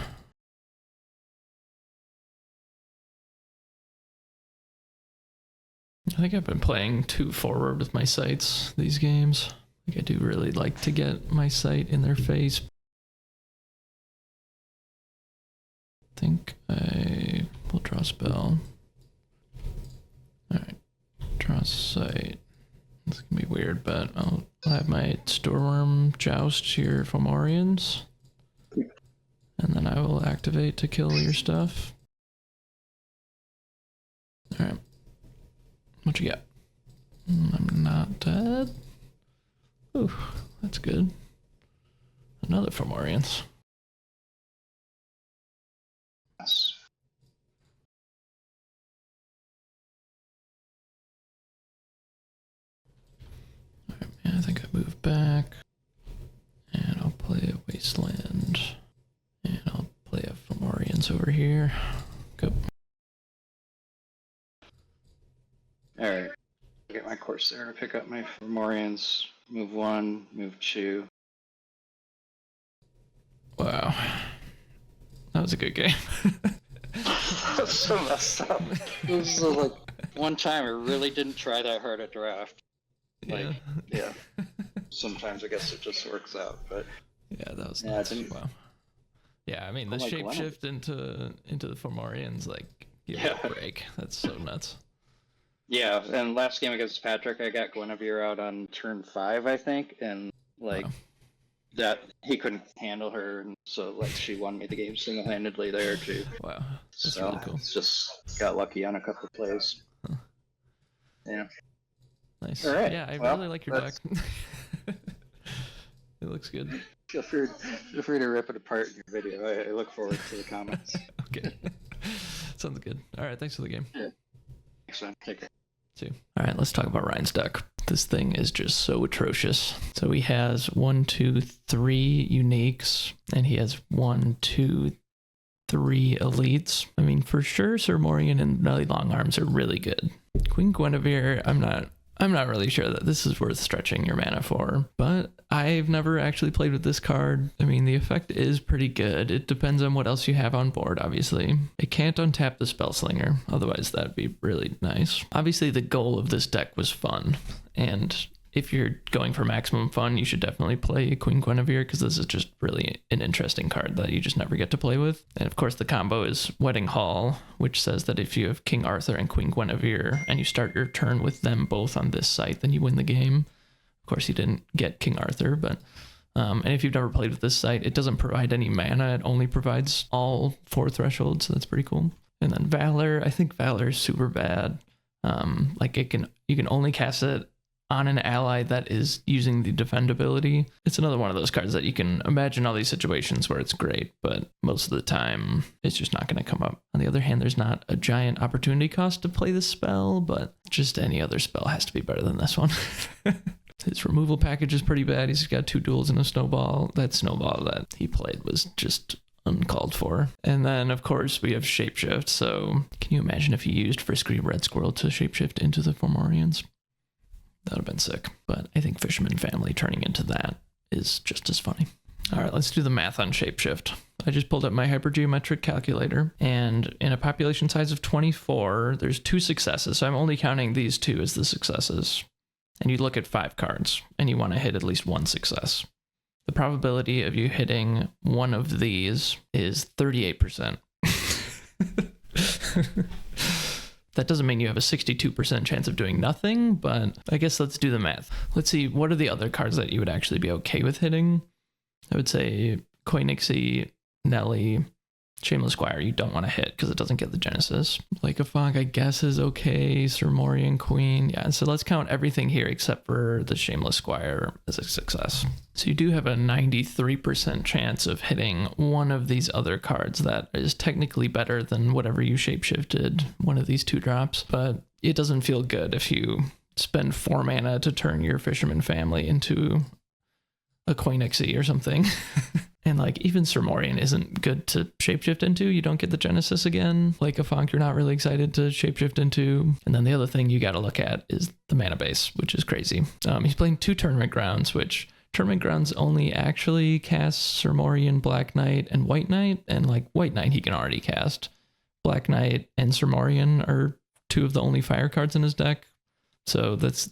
I think I've been playing too forward with my sites these games. Like, I do really like to get my site in their face. I think I will draw a spell. Alright, draw a site. It's gonna be weird, but I'll have my Storeworm joust your Fomorians. And then I will activate to kill your stuff. Alright. What you got? I'm not dead. Ooh, that's good. Another Fomorians. Yes. Alright, yeah, I think I move back. And I'll play a Wasteland. And I'll play a Fomorians over here. Go. Alright. Get my Corsair to pick up my Fomorians. Move 1, move 2. Wow. That was a good game. That's so messed up. It was so, like, one time I really didn't try that hard at draft. Like, yeah. Sometimes I guess it just works out, but Yeah, that was Yeah, I nuts. didn't- Wow. Yeah, I mean, the Oh my God. shapeshift into the Fomorians, like, give me Yeah. a break. That's so nuts. yeah. And last game against Patrick, I got Guinevere out on turn 5, I think, and like Wow. that he couldn't handle her, and so like she won me the game single-handedly there too. Wow, that's So really cool. it's just got lucky on a couple of plays. Huh. Yeah. Nice. All right, Yeah, I well, really like your deck. that's- It looks good. Feel free to rip it apart in your video. I look forward to the comments. Okay. Sounds good. All right, thanks for the game. Thanks, man. Take care. Too. All right, let's talk about Ryan's deck. This thing is just so atrocious. So he has 1, 2, 3 uniques, and he has 1, 2, 3 elites. I mean, for sure, Sir Morian and Nelly Longarms are really good. Queen Guinevere, I'm not really sure that this is worth stretching your mana for, but I've never actually played with this card. I mean, the effect is pretty good. It depends on what else you have on board, obviously. It can't untap the Spellslinger, otherwise that'd be really nice. Obviously, the goal of this deck was fun, and if you're going for maximum fun, you should definitely play Queen Guinevere, because this is just really an interesting card that you just never get to play with. And of course, the combo is Wedding Hall, which says that if you have King Arthur and Queen Guinevere, and you start your turn with them both on this site, then you win the game. Of course, you didn't get King Arthur, but... and if you've never played with this site, it doesn't provide any mana. It only provides all 4 thresholds, so that's pretty cool. And then Valor, I think Valor is super bad. Like you can only cast it on an ally that is using the defend ability. It's another one of those cards that you can imagine all these situations where it's great, but most of the time it's just not going to come up. On the other hand, there's not a giant opportunity cost to play this spell, but just any other spell has to be better than this one. His removal package is pretty bad. He's got 2 duels and a snowball. That snowball that he played was just uncalled for. And then, of course, we have Shapeshift. So can you imagine if he used Frisky Red Squirrel to shapeshift into the Fomorians? That would have been sick. But I think Fisherman Family turning into that is just as funny. All right, let's do the math on Shapeshift. I just pulled up my hypergeometric calculator, and in a population size of 24, there's 2 successes. So I'm only counting these 2 as the successes. And you look at 5 cards, and you want to hit at least 1 success. The probability of you hitting one of these is 38%. That doesn't mean you have a 62% chance of doing nothing, but I guess let's do the math. Let's see, what are the other cards that you would actually be okay with hitting? I would say Koinixie, Nelly, Shameless Squire, you don't want to hit because it doesn't get the Genesis. Like a Fog, I guess, is okay. Sir Morian, Queen. Yeah, so let's count everything here except for the Shameless Squire as a success. So you do have a 93% chance of hitting one of these other cards that is technically better than whatever you shapeshifted, one of these 2 drops, but it doesn't feel good if you spend 4 mana to turn your Fisherman Family into a Koinixie or something. And like even Sir Morian isn't good to shapeshift into. You don't get the Genesis again. Like a Funk, you're not really excited to shapeshift into. And then the other thing you got to look at is the mana base, which is crazy. He's playing 2 Tournament Grounds, which Tournament Grounds only actually casts Sir Morian, Black Knight, and White Knight. And like White Knight, he can already cast. Black Knight and Sir Morian are 2 of the only fire cards in his deck. So this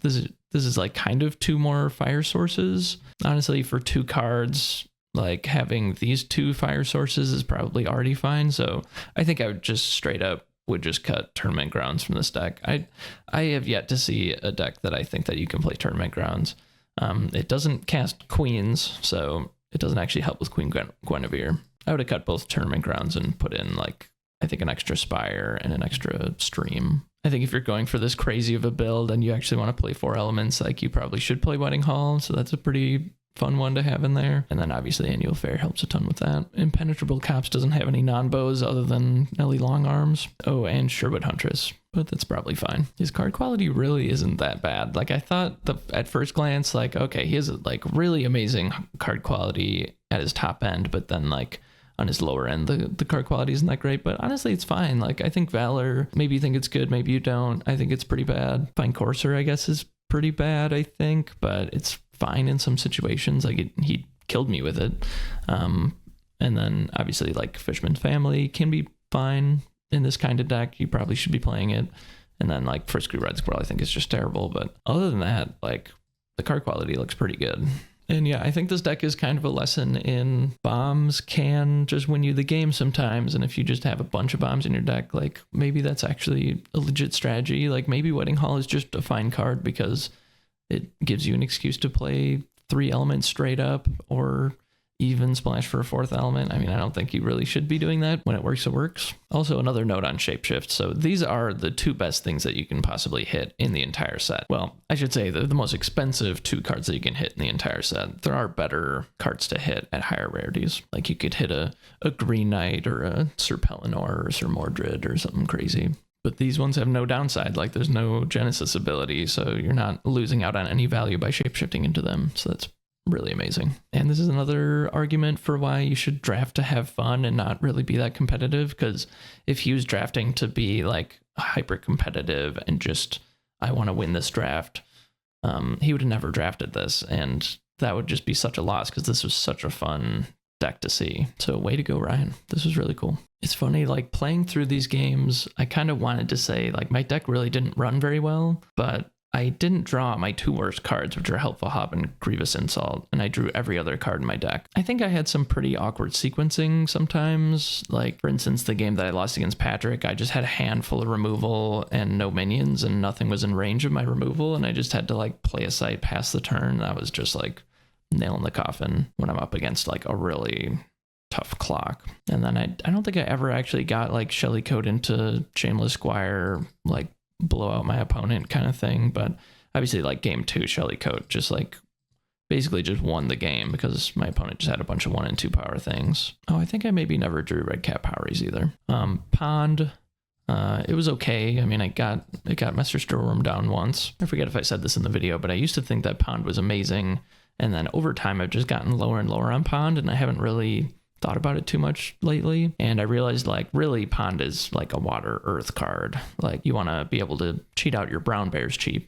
is like kind of 2 more fire sources. Honestly, for 2 cards, like having these 2 fire sources is probably already fine. So I think I would just straight up would just cut Tournament Grounds from this deck. I have yet to see a deck that I think that you can play Tournament Grounds. It doesn't cast queens, so it doesn't actually help with Queen Guinevere. I would have cut both Tournament Grounds and put in like, I think an extra Spire and an extra Stream. I think if you're going for this crazy of a build and you actually want to play 4 elements, like you probably should play Wedding Hall. So that's a pretty fun one to have in there. And then obviously Annual Fair helps a ton with that. Impenetrable Cops doesn't have any non-bows other than Nelly Longarms. Oh, and Sherwood Huntress, but that's probably fine. His card quality really isn't that bad. Like I thought at first glance, like, okay, he has like really amazing card quality at his top end, but then like on his lower end, the card quality isn't that great, but honestly, it's fine. Like I think Valor, maybe you think it's good, maybe you don't. I think it's pretty bad. Fine Courser, I guess, is pretty bad, I think, but it's fine in some situations. Like he killed me with it. And then obviously like Fisherman Family can be fine in this kind of deck. You probably should be playing it. And then like First Crew Red Squirrel, I think is just terrible. But other than that, like the card quality looks pretty good. And yeah, I think this deck is kind of a lesson in bombs can just win you the game sometimes. And if you just have a bunch of bombs in your deck, like maybe that's actually a legit strategy. Like maybe Wedding Hall is just a fine card because it gives you an excuse to play 3 elements straight up or even splash for a 4th element. I mean, I don't think you really should be doing that. When it works, it works. Also, another note on Shapeshift. So these are the 2 best things that you can possibly hit in the entire set. Well, I should say they're the most expensive 2 cards that you can hit in the entire set. There are better cards to hit at higher rarities. Like you could hit a Green Knight or a Sir Pellinor or Sir Mordred or something crazy. But these ones have no downside. Like there's no Genesis ability, so you're not losing out on any value by shapeshifting into them. So that's really amazing. And this is another argument for why you should draft to have fun and not really be that competitive, because if he was drafting to be like hyper competitive and just I want to win this draft, he would have never drafted this, and that would just be such a loss because this was such a fun deck to see. So way to go, Ryan. This was really cool. It's funny, like playing through these games, I kind of wanted to say like my deck really didn't run very well, but I didn't draw my 2 worst cards, which are Helpful Hop and Grievous Insult, and I drew every other card in my deck. I think I had some pretty awkward sequencing sometimes. Like, for instance, the game that I lost against Patrick, I just had a handful of removal and no minions, and nothing was in range of my removal, and I just had to, like, play a site past the turn. That was just, like, nail in the coffin when I'm up against, like, a really tough clock. And then I don't think I ever actually got, like, Shelly Code into Shameless Squire, like, blow out my opponent kind of thing. But obviously like game 2 Shelly Coat just like basically just won the game because my opponent just had a bunch of 1 and 2 power things. Oh, I think I maybe never drew Red Cat Powers either. Pond, it was okay. I mean, it got Master Sturworm down once. I forget if I said this in the video, but I used to think that Pond was amazing, and then over time I've just gotten lower and lower on Pond, and I haven't really thought about it too much lately. And I realized like really Pond is like a water earth card. Like you want to be able to cheat out your brown bears cheap.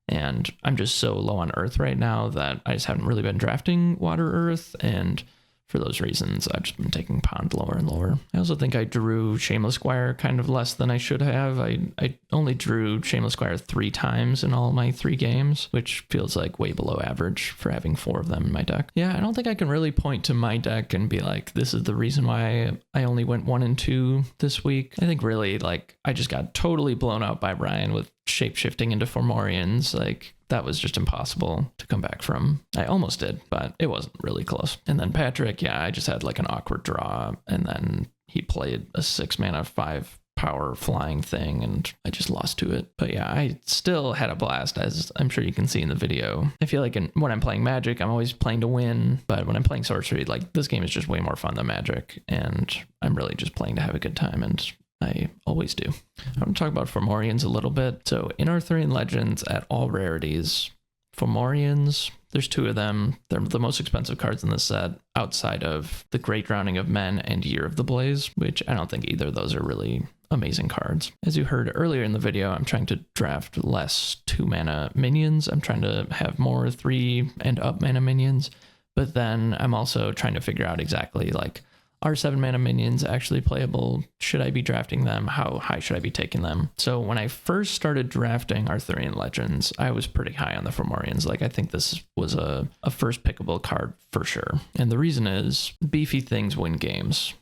And I'm just so low on earth right now that I just haven't really been drafting water earth. And for those reasons, I've just been taking Pond lower and lower. I also think I drew Shameless Squire kind of less than I should have. I only drew Shameless Squire 3 times in all my 3 games, which feels like way below average for having 4 of them in my deck. Yeah, I don't think I can really point to my deck and be like, this is the reason why I only went 1 and 2 this week. I think really like I just got totally blown out by Ryan with shape-shifting into Fomorians. Like that was just impossible to come back from. I almost did, but it wasn't really close. And then Patrick, yeah, I just had like an awkward draw, and then he played a 6 mana 5 power flying thing, and I just lost to it. But yeah, I still had a blast, as I'm sure you can see in the video. I feel like when I'm playing Magic, I'm always playing to win, but when I'm playing Sorcery, like this game is just way more fun than Magic, and I'm really just playing to have a good time, and I always do. I want to talk about Fomorians a little bit. So in Arthurian Legends at all rarities, Fomorians, there's 2 of them. They're the most expensive cards in the set outside of the Great Drowning of Men and Year of the Blaze, which I don't think either of those are really amazing cards. As you heard earlier in the video, I'm trying to draft less 2 mana minions. I'm trying to have more 3 and up mana minions, but then I'm also trying to figure out exactly like, are 7 mana minions actually playable? Should I be drafting them? How high should I be taking them? So when I first started drafting Arthurian Legends, I was pretty high on the Fomorians. Like I think this was a first pickable card for sure. And the reason is beefy things win games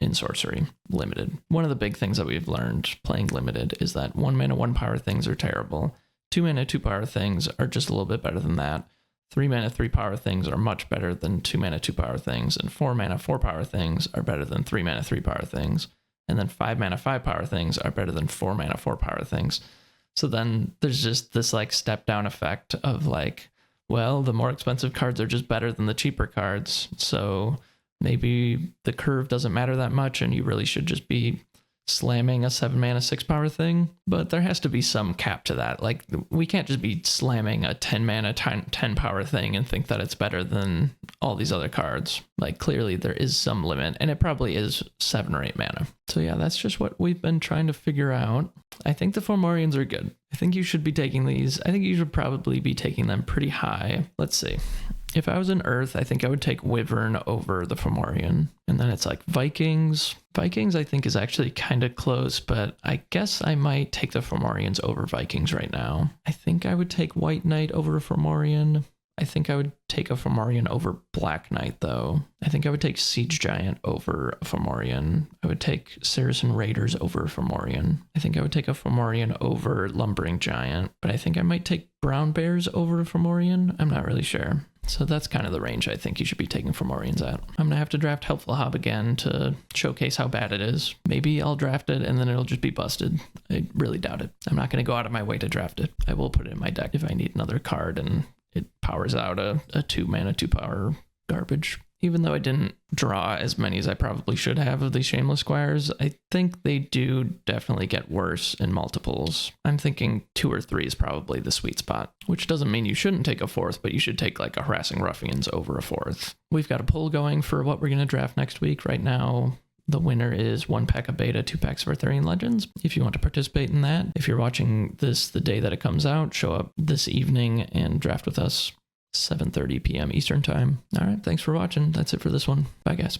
in Sorcery, limited. One of the big things that we've learned playing limited is that 1 mana 1 power things are terrible. 2 mana 2 power things are just a little bit better than that. 3 mana 3 power things are much better than 2 mana 2 power things, and 4 mana 4 power things are better than 3 mana 3 power things, and then 5 mana 5 power things are better than 4 mana 4 power things. So then there's just this like step down effect of like, well, the more expensive cards are just better than the cheaper cards, so maybe the curve doesn't matter that much and you really should just be slamming a 7 mana 6 power thing. But there has to be some cap to that. Like we can't just be slamming a 10 mana 10 power thing and think that it's better than all these other cards. Like clearly there is some limit, and it probably is 7 or 8 mana. So yeah, that's just what we've been trying to figure out. I think the Fomorians are good. I think you should be taking these. I think you should probably be taking them pretty high. Let's see. If I was in Earth, I think I would take Wyvern over the Fomorian. And then it's like Vikings. Vikings, I think, is actually kind of close, but I guess I might take the Fomorians over Vikings right now. I think I would take White Knight over a Fomorian. I think I would take a Fomorian over Black Knight, though. I think I would take Siege Giant over a Fomorian. I would take Saracen Raiders over a Fomorian. I think I would take a Fomorian over Lumbering Giant, but I think I might take Brown Bears over a Fomorian. I'm not really sure. So that's kind of the range I think you should be taking Fomorians at. I'm going to have to draft Helpful Hob again to showcase how bad it is. Maybe I'll draft it and then it'll just be busted. I really doubt it. I'm not going to go out of my way to draft it. I will put it in my deck if I need another card and it powers out a 2-mana, 2-power garbage. Even though I didn't draw as many as I probably should have of these Shameless Squires, I think they do definitely get worse in multiples. I'm thinking 2 or 3 is probably the sweet spot, which doesn't mean you shouldn't take a 4th, but you should take like a Harassing Ruffians over a 4th. We've got a poll going for what we're going to draft next week. Right now, the winner is 1 pack of beta, 2 packs of Arthurian Legends. If you want to participate in that, if you're watching this the day that it comes out, show up this evening and draft with us, 7:30 p.m. Eastern Time. All right, thanks for watching. That's it for this one. Bye, guys.